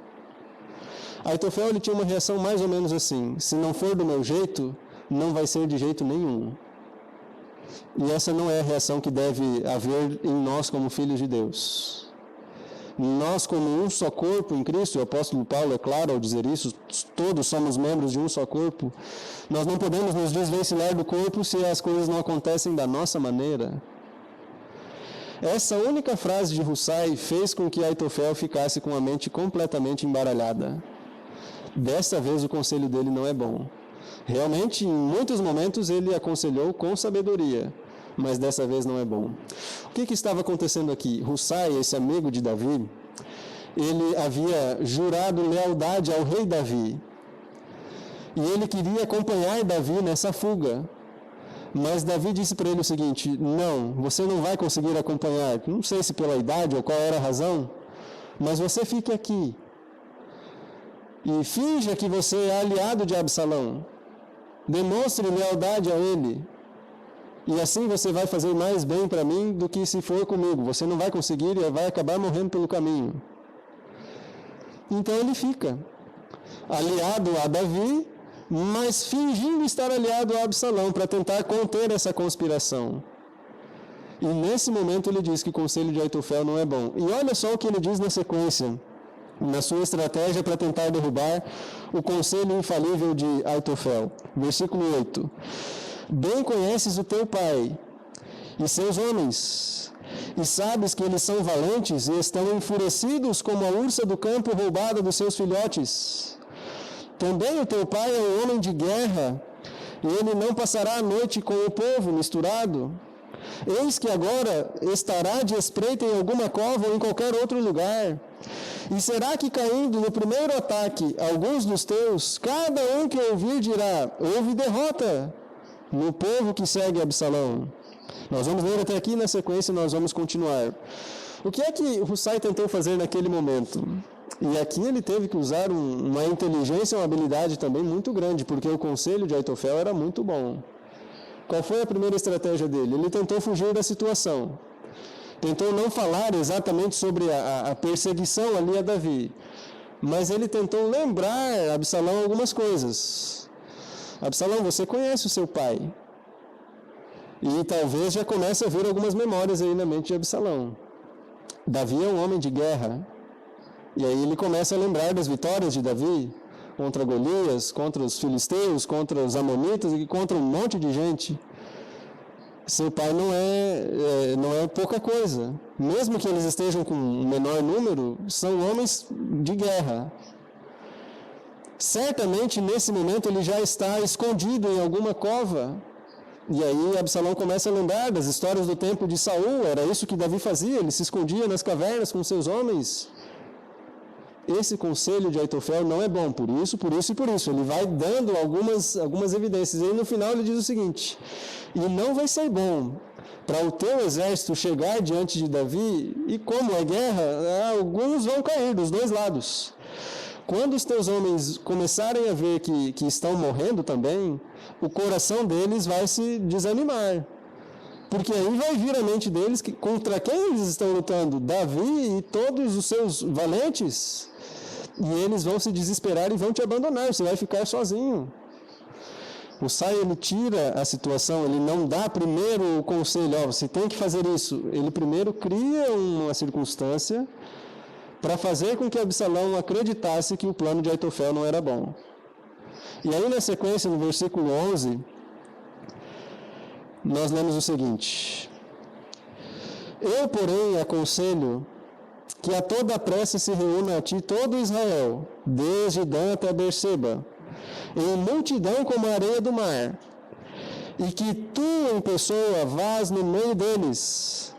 Aitofel ele tinha uma reação mais ou menos assim: se não for do meu jeito, não vai ser de jeito nenhum. E essa não é a reação que deve haver em nós como filhos de Deus. Nós, como um só corpo em Cristo, o apóstolo Paulo é claro ao dizer isso, todos somos membros de um só corpo. Nós não podemos nos desvencilhar do corpo se as coisas não acontecem da nossa maneira. Essa única frase de Husai fez com que Aitofel ficasse com a mente completamente embaralhada. Desta vez o conselho dele não é bom. Realmente, em muitos momentos ele aconselhou com sabedoria, mas dessa vez não é bom. O que estava acontecendo aqui? Husai, esse amigo de Davi, ele havia jurado lealdade ao rei Davi. E ele queria acompanhar Davi nessa fuga. Mas Davi disse para ele o seguinte: não, você não vai conseguir acompanhar. Não sei se pela idade ou qual era a razão, mas você fique aqui. E finja que você é aliado de Absalão. Demonstre lealdade a ele. E assim você vai fazer mais bem para mim do que se for comigo. Você não vai conseguir e vai acabar morrendo pelo caminho. Então ele fica aliado a Davi, mas fingindo estar aliado a Absalão para tentar conter essa conspiração. E nesse momento ele diz que o conselho de Aitofel não é bom. E olha só o que ele diz na sequência, na sua estratégia para tentar derrubar o conselho infalível de Aitofel. Versículo 8. Bem conheces o teu pai e seus homens, e sabes que eles são valentes e estão enfurecidos como a ursa do campo roubada dos seus filhotes. Também o teu pai é um homem de guerra, e ele não passará a noite com o povo misturado. Eis que agora estará de espreita em alguma cova ou em qualquer outro lugar. E será que caindo no primeiro ataque alguns dos teus, cada um que ouvir dirá: houve derrota no povo que segue Absalão. Nós vamos ler até aqui, na sequência nós vamos continuar. O que é que Husai tentou fazer naquele momento? E aqui ele teve que usar uma inteligência, uma habilidade também muito grande, porque o conselho de Aitofel era muito bom. Qual foi a primeira estratégia dele? Ele tentou fugir da situação. Tentou não falar exatamente sobre a perseguição ali a Davi, mas ele tentou lembrar Absalão algumas coisas. Absalão, você conhece o seu pai. E talvez já comece a vir algumas memórias aí na mente de Absalão. Davi é um homem de guerra. E aí ele começa a lembrar das vitórias de Davi contra Golias, contra os filisteus, contra os amonitas e contra um monte de gente. Seu pai não é pouca coisa. Mesmo que eles estejam com um menor número, são homens de guerra. Certamente, nesse momento, ele já está escondido em alguma cova. E aí Absalão começa a lembrar das histórias do tempo de Saul. Era isso que Davi fazia, ele se escondia nas cavernas com seus homens. Esse conselho de Aitofel não é bom, por isso e por isso. Ele vai dando algumas evidências. E aí, no final, ele diz o seguinte: e não vai ser bom para o teu exército chegar diante de Davi, e como é guerra, alguns vão cair dos dois lados. Quando os teus homens começarem a ver que estão morrendo também, o coração deles vai se desanimar. Porque aí vai vir à mente deles que contra quem eles estão lutando? Davi e todos os seus valentes. E eles vão se desesperar e vão te abandonar, você vai ficar sozinho. Husai, ele tira a situação, ele não dá primeiro o conselho, você tem que fazer isso. Ele primeiro cria uma circunstância para fazer com que Absalão acreditasse que o plano de Aitofel não era bom. E aí, na sequência, no versículo 11, nós lemos o seguinte: eu, porém, aconselho que a toda pressa se reúna a ti todo Israel, desde Dan até Berseba, em multidão como a areia do mar, e que tu em pessoa vás no meio deles.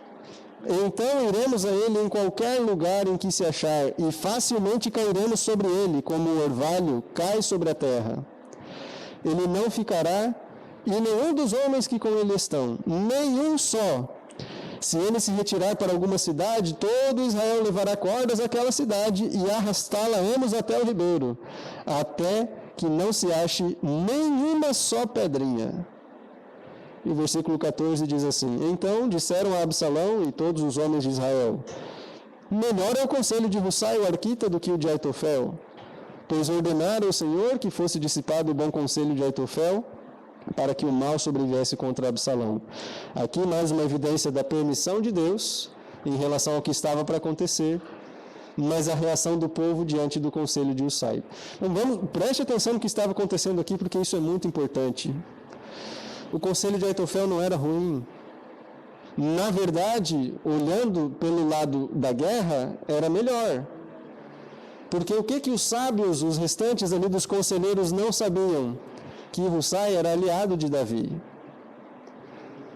Então iremos a ele em qualquer lugar em que se achar, e facilmente cairemos sobre ele, como o orvalho cai sobre a terra. Ele não ficará, e nenhum dos homens que com ele estão, nenhum só. Se ele se retirar para alguma cidade, todo Israel levará cordas àquela cidade e arrastá-la-emos até o ribeiro, até que não se ache nenhuma só pedrinha. E o versículo 14 diz assim: então disseram a Absalão e todos os homens de Israel: melhor é o conselho de Husai o arquita do que o de Aitofel, pois ordenara o Senhor que fosse dissipado o bom conselho de Aitofel, para que o mal sobreviesse contra Absalão. Aqui mais uma evidência da permissão de Deus em relação ao que estava para acontecer, mas a reação do povo diante do conselho de Husai. Então preste atenção no que estava acontecendo aqui, porque isso é muito importante. O conselho de Aitofel não era ruim. Na verdade, olhando pelo lado da guerra, era melhor. Porque o que os sábios, os restantes ali dos conselheiros não sabiam? Que Husai era aliado de Davi.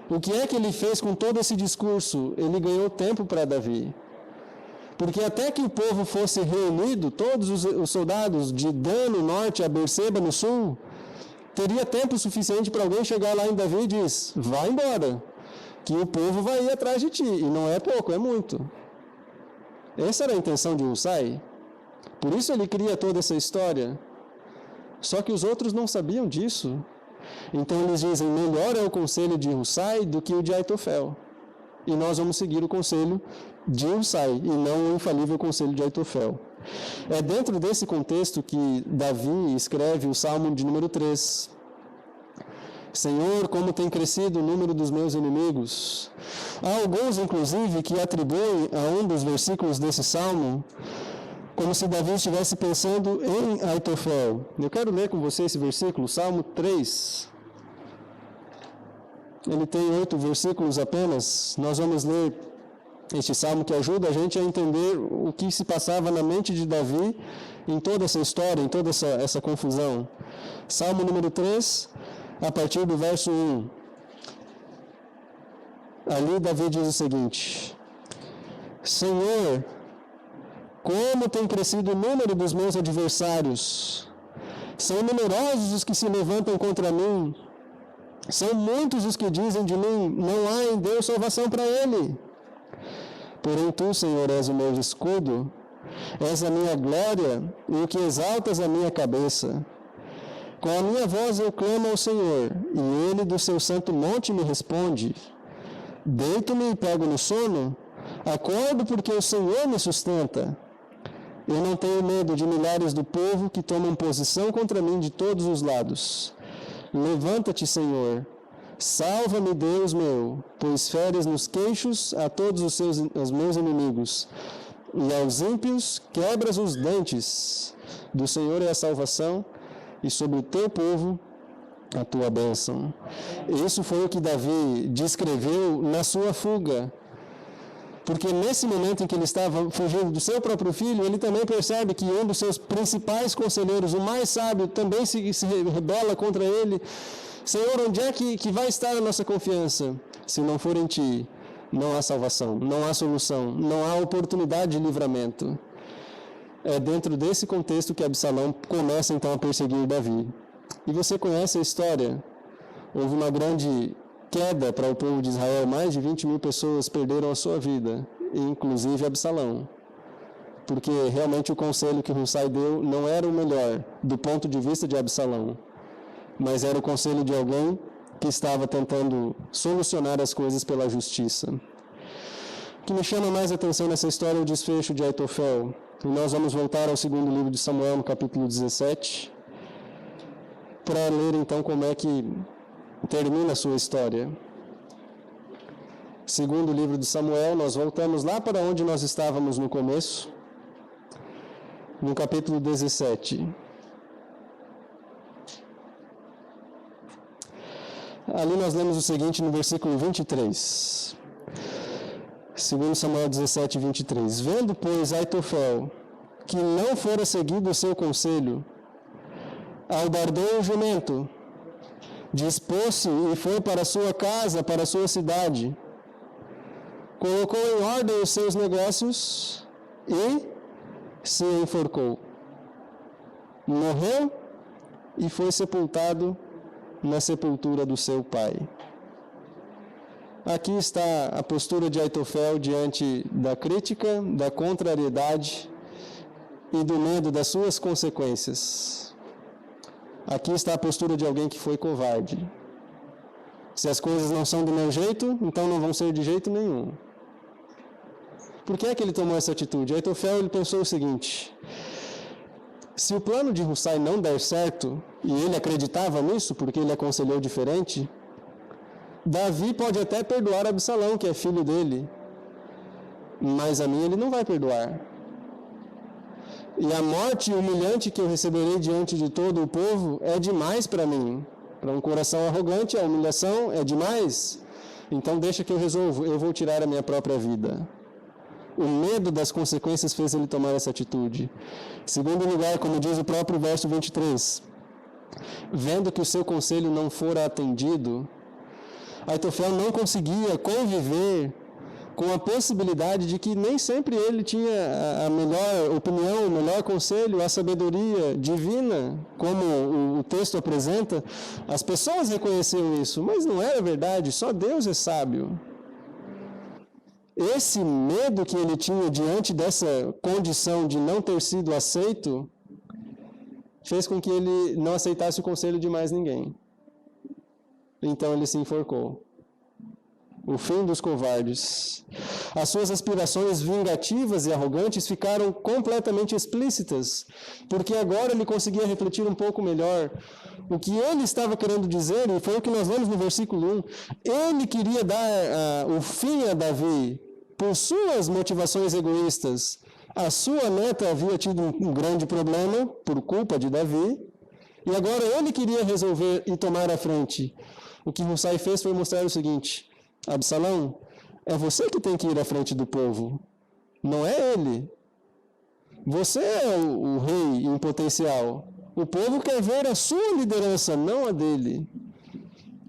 O que é que ele fez com todo esse discurso? Ele ganhou tempo para Davi. Porque até que o povo fosse reunido, todos os soldados de Dan no norte a Berseba no sul, teria tempo suficiente para alguém chegar lá em Davi e diz: vai embora, que o povo vai ir atrás de ti. E não é pouco, é muito. Essa era a intenção de Husai. Por isso ele cria toda essa história. Só que os outros não sabiam disso. Então eles dizem: melhor é o conselho de Husai do que o de Aitofel. E nós vamos seguir o conselho de Husai e não o infalível conselho de Aitofel. É dentro desse contexto que Davi escreve o Salmo de número 3. Senhor, como tem crescido o número dos meus inimigos. Há alguns, inclusive, que atribuem a um dos versículos desse Salmo como se Davi estivesse pensando em Aitofel. Eu quero ler com você esse versículo, Salmo 3. Ele tem 8 versículos apenas. Nós vamos ler este salmo que ajuda a gente a entender o que se passava na mente de Davi em toda essa história, em toda essa confusão. Salmo número 3, a partir do verso 1. Ali Davi diz o seguinte: Senhor, como tem crescido o número dos meus adversários. São numerosos os que se levantam contra mim. São muitos os que dizem de mim: não há em Deus salvação para ele. Porém tu, Senhor, és o meu escudo. És a minha glória e o que exaltas a minha cabeça. Com a minha voz eu clamo ao Senhor, e Ele do seu santo monte me responde. Deito-me e pego no sono, acordo porque o Senhor me sustenta. Eu não tenho medo de milhares do povo que tomam posição contra mim de todos os lados. Levanta-te, Senhor. Salva-me, Deus meu, pois feres nos queixos a todos os meus inimigos. E aos ímpios quebras os dentes. Do Senhor é a salvação, e sobre o teu povo a tua bênção. Isso foi o que Davi descreveu na sua fuga. Porque nesse momento em que ele estava fugindo do seu próprio filho, ele também percebe que um dos seus principais conselheiros, o mais sábio, também se rebela contra ele. Senhor, onde é que vai estar a nossa confiança? Se não for em ti, não há salvação, não há solução, não há oportunidade de livramento. É dentro desse contexto que Absalão começa então a perseguir Davi. E você conhece a história? Houve uma grande queda para o povo de Israel, mais de 20.000 pessoas perderam a sua vida, inclusive Absalão. Porque realmente o conselho que Hussai deu não era o melhor do ponto de vista de Absalão, mas era o conselho de alguém que estava tentando solucionar as coisas pela justiça. O que me chama mais a atenção nessa história é o desfecho de Aitofel. E nós vamos voltar ao segundo livro de Samuel, no capítulo 17, para ler então como é que termina a sua história. Segundo livro de Samuel, nós voltamos lá para onde nós estávamos no começo, no capítulo 17. Ali nós lemos o seguinte no versículo 23. Segundo Samuel 17, 23. Vendo, pois, Aitofel, que não fora seguido o seu conselho, albardou o jumento, dispôs-se e foi para a sua casa, para a sua cidade. Colocou em ordem os seus negócios e se enforcou. Morreu e foi sepultado na sepultura do seu pai. Aqui está a postura de Aitofel diante da crítica, da contrariedade e do medo das suas consequências. Aqui está a postura de alguém que foi covarde. Se as coisas não são do meu jeito, então não vão ser de jeito nenhum. Por que é que ele tomou essa atitude? Aitofel ele pensou o seguinte: se o plano de Hussai não der certo, e ele acreditava nisso porque ele aconselhou diferente, Davi pode até perdoar Absalão, que é filho dele, mas a mim ele não vai perdoar. E a morte humilhante que eu receberei diante de todo o povo é demais para mim. Para um coração arrogante, a humilhação é demais. Então deixa que eu resolvo, eu vou tirar a minha própria vida. O medo das consequências fez ele tomar essa atitude. Segundo lugar, como diz o próprio verso 23, vendo que o seu conselho não fora atendido, Aitofel não conseguia conviver com a possibilidade de que nem sempre ele tinha a melhor opinião, o melhor conselho, a sabedoria divina, como o texto apresenta. As pessoas reconheciam isso, mas não era verdade, só Deus é sábio. Esse medo que ele tinha diante dessa condição de não ter sido aceito, fez com que ele não aceitasse o conselho de mais ninguém. Então ele se enforcou. O fim dos covardes. As suas aspirações vingativas e arrogantes ficaram completamente explícitas, porque agora ele conseguia refletir um pouco melhor o que ele estava querendo dizer, e foi o que nós vemos no versículo 1. Ele queria dar o fim a Davi por suas motivações egoístas. A sua neta havia tido um grande problema por culpa de Davi, e agora ele queria resolver e tomar a frente. O que Hussai fez foi mostrar o seguinte: Absalão, é você que tem que ir à frente do povo, não é ele. Você é o rei em potencial. O povo quer ver a sua liderança, não a dele.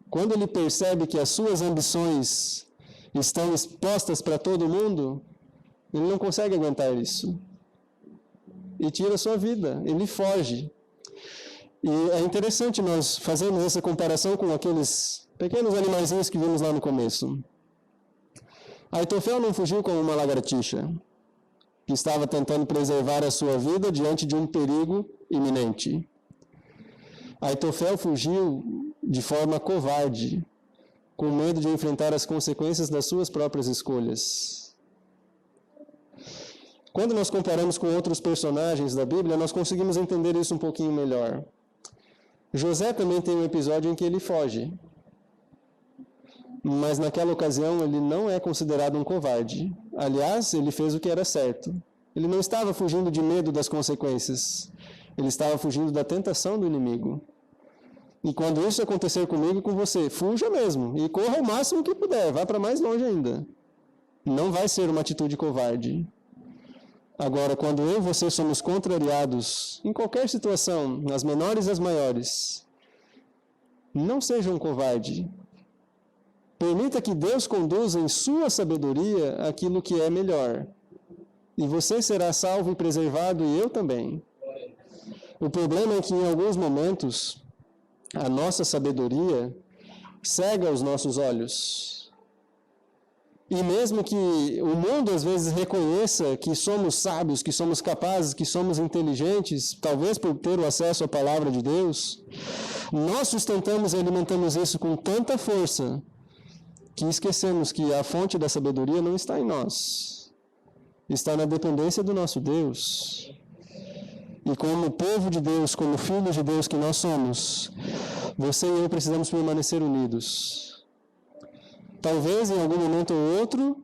Quando ele percebe que as suas ambições estão expostas para todo mundo, ele não consegue aguentar isso. E tira a sua vida, ele foge. E é interessante nós fazermos essa comparação com aqueles pequenos animaizinhos que vimos lá no começo. Aitofel não fugiu como uma lagartixa. que estava tentando preservar a sua vida diante de um perigo iminente. Aitofel fugiu de forma covarde, com medo de enfrentar as consequências das suas próprias escolhas. Quando nós comparamos com outros personagens da Bíblia, nós conseguimos entender isso um pouquinho melhor. José também tem um episódio em que ele foge, mas naquela ocasião ele não é considerado um covarde. Aliás, ele fez o que era certo. Ele não estava fugindo de medo das consequências, ele estava fugindo da tentação do inimigo. E quando isso acontecer comigo e com você, fuja mesmo e corra o máximo que puder, vá para mais longe ainda. Não vai ser uma atitude covarde. Agora, quando eu e você somos contrariados em qualquer situação, nas menores e as maiores, não seja um covarde. Permita que Deus conduza em sua sabedoria aquilo que é melhor. E você será salvo e preservado, e eu também. O problema é que em alguns momentos a nossa sabedoria cega os nossos olhos. E mesmo que o mundo às vezes reconheça que somos sábios, que somos capazes, que somos inteligentes, talvez por ter o acesso à palavra de Deus, nós sustentamos e alimentamos isso com tanta força que esquecemos que a fonte da sabedoria não está em nós, está na dependência do nosso Deus. E como povo de Deus, como filhos de Deus que nós somos, você e eu precisamos permanecer unidos. Talvez em algum momento ou outro,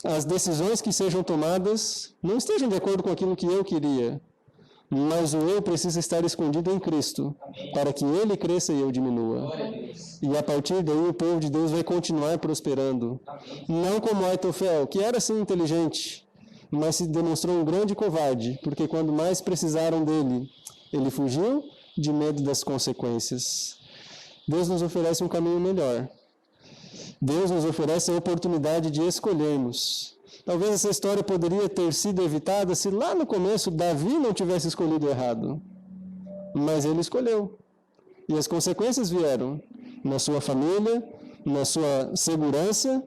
as decisões que sejam tomadas não estejam de acordo com aquilo que eu queria, mas o eu precisa estar escondido em Cristo, para que Ele cresça e eu diminua. E a partir daí o povo de Deus vai continuar prosperando. Não como Aitofel, que era sim inteligente, mas se demonstrou um grande covarde, porque quando mais precisaram dele, ele fugiu de medo das consequências. Deus nos oferece um caminho melhor. Deus nos oferece a oportunidade de escolhermos. Talvez essa história poderia ter sido evitada se lá no começo Davi não tivesse escolhido errado. Mas ele escolheu. E as consequências vieram na sua família, na sua segurança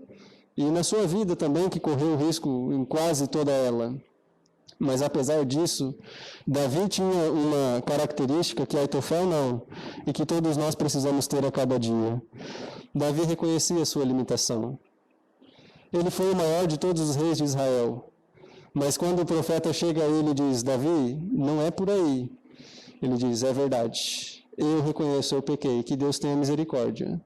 e na sua vida também, que correu risco em quase toda ela. Mas apesar disso, Davi tinha uma característica que Aitofel não, e que todos nós precisamos ter a cada dia. Davi reconhecia a sua limitação. Ele foi o maior de todos os reis de Israel. Mas quando o profeta chega a ele e diz, Davi, não é por aí. Ele diz, é verdade. Eu reconheço, eu pequei, que Deus tenha misericórdia.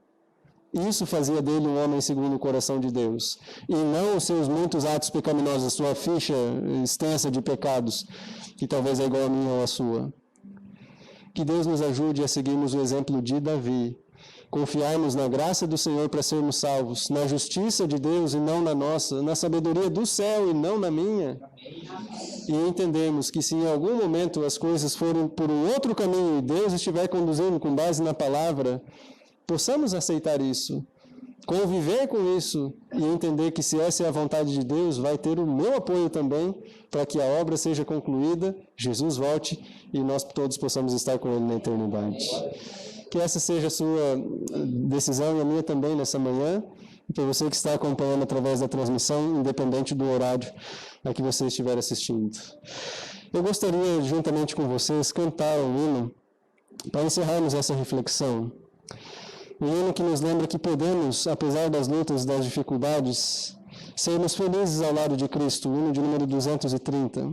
Isso fazia dele um homem segundo o coração de Deus. E não os seus muitos atos pecaminosos, a sua ficha extensa de pecados, que talvez é igual a minha ou a sua. Que Deus nos ajude a seguirmos o exemplo de Davi. Confiarmos na graça do Senhor para sermos salvos, na justiça de Deus e não na nossa, na sabedoria do céu e não na minha. E entendermos que se em algum momento as coisas forem por um outro caminho e Deus estiver conduzindo com base na palavra, possamos aceitar isso, conviver com isso e entender que se essa é a vontade de Deus, vai ter o meu apoio também para que a obra seja concluída, Jesus volte e nós todos possamos estar com Ele na eternidade. Que essa seja a sua decisão e a minha também nessa manhã, e para você que está acompanhando através da transmissão, independente do horário a que você estiver assistindo. Eu gostaria, juntamente com vocês, cantar um hino para encerrarmos essa reflexão. Um hino que nos lembra que podemos, apesar das lutas, das dificuldades, sermos felizes ao lado de Cristo, o hino de número 230.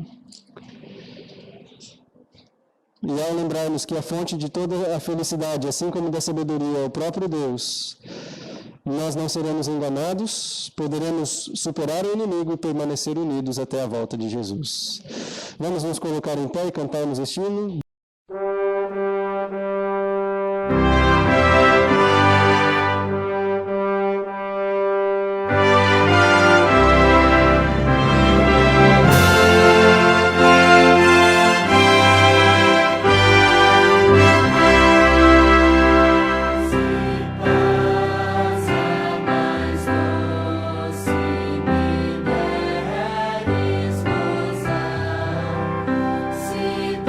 E ao lembrarmos que a fonte de toda a felicidade, assim como da sabedoria, é o próprio Deus, nós não seremos enganados, poderemos superar o inimigo e permanecer unidos até a volta de Jesus. Vamos nos colocar em pé e cantarmos este hino. Se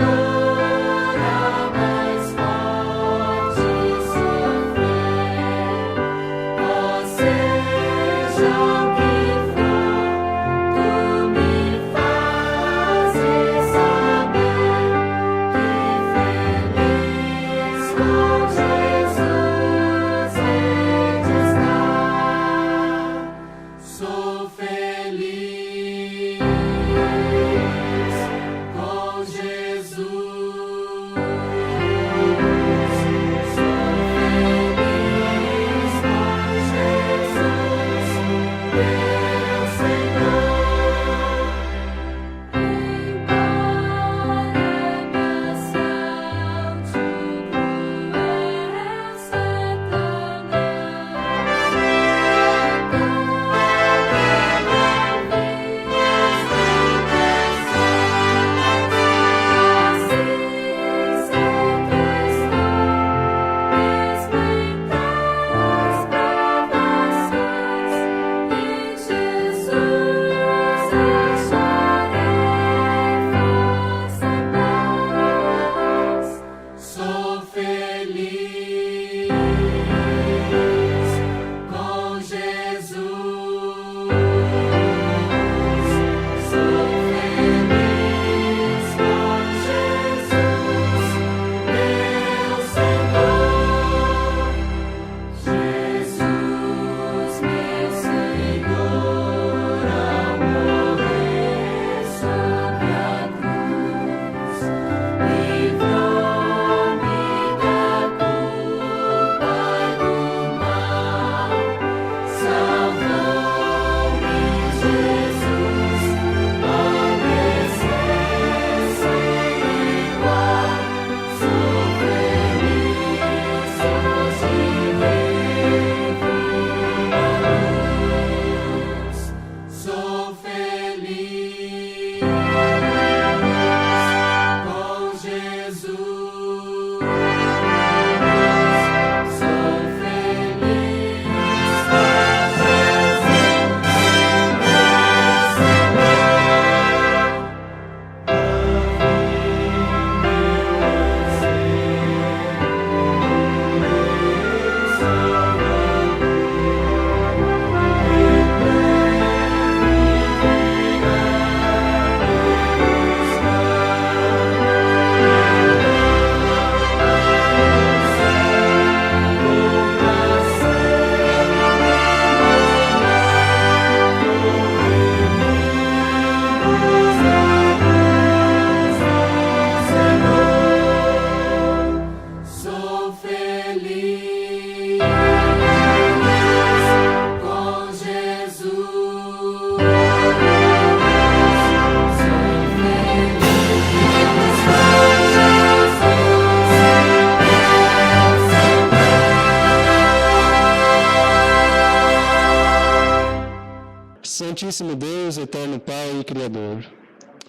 Santíssimo Deus, eterno Pai e Criador,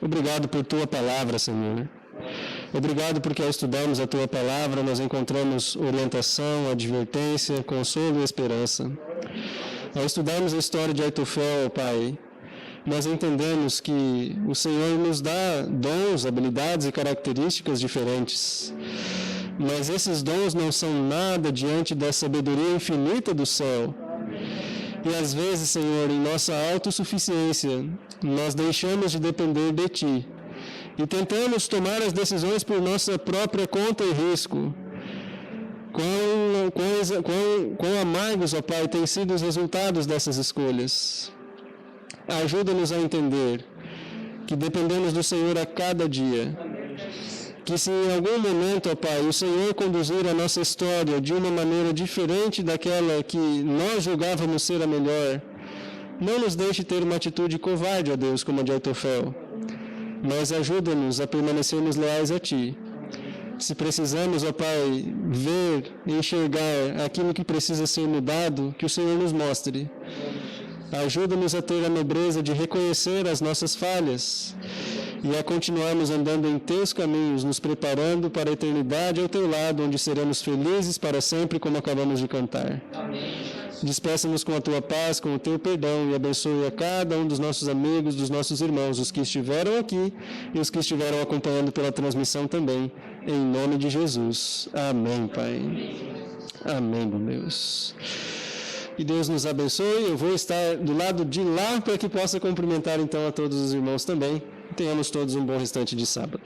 obrigado por Tua palavra, Senhor. Obrigado porque ao estudarmos a Tua palavra nós encontramos orientação, advertência, consolo e esperança. Ao estudarmos a história de Aitofel, Pai, nós entendemos que o Senhor nos dá dons, habilidades e características diferentes. Mas esses dons não são nada diante da sabedoria infinita do céu. E às vezes, Senhor, em nossa autossuficiência, nós deixamos de depender de Ti e tentamos tomar as decisões por nossa própria conta e risco. Quão amargos, ó Pai, têm sido os resultados dessas escolhas. Ajuda-nos a entender que dependemos do Senhor a cada dia. Que se em algum momento, ó Pai, o Senhor conduzir a nossa história de uma maneira diferente daquela que nós julgávamos ser a melhor, não nos deixe ter uma atitude covarde, ó Deus, como a de Aitofel, mas ajuda-nos a permanecermos leais a Ti. Se precisamos, ó Pai, ver e enxergar aquilo que precisa ser mudado, que o Senhor nos mostre. Ajuda-nos a ter a nobreza de reconhecer as nossas falhas e a continuarmos andando em Teus caminhos, nos preparando para a eternidade ao Teu lado, onde seremos felizes para sempre, como acabamos de cantar. Despeça-nos com a Tua paz, com o Teu perdão e abençoe a cada um dos nossos amigos, dos nossos irmãos, os que estiveram aqui e os que estiveram acompanhando pela transmissão também, em nome de Jesus. Amém, Pai. Amém, meu Deus. Que Deus nos abençoe. Eu vou estar do lado de lá para que possa cumprimentar então a todos os irmãos também. Tenhamos todos um bom restante de sábado.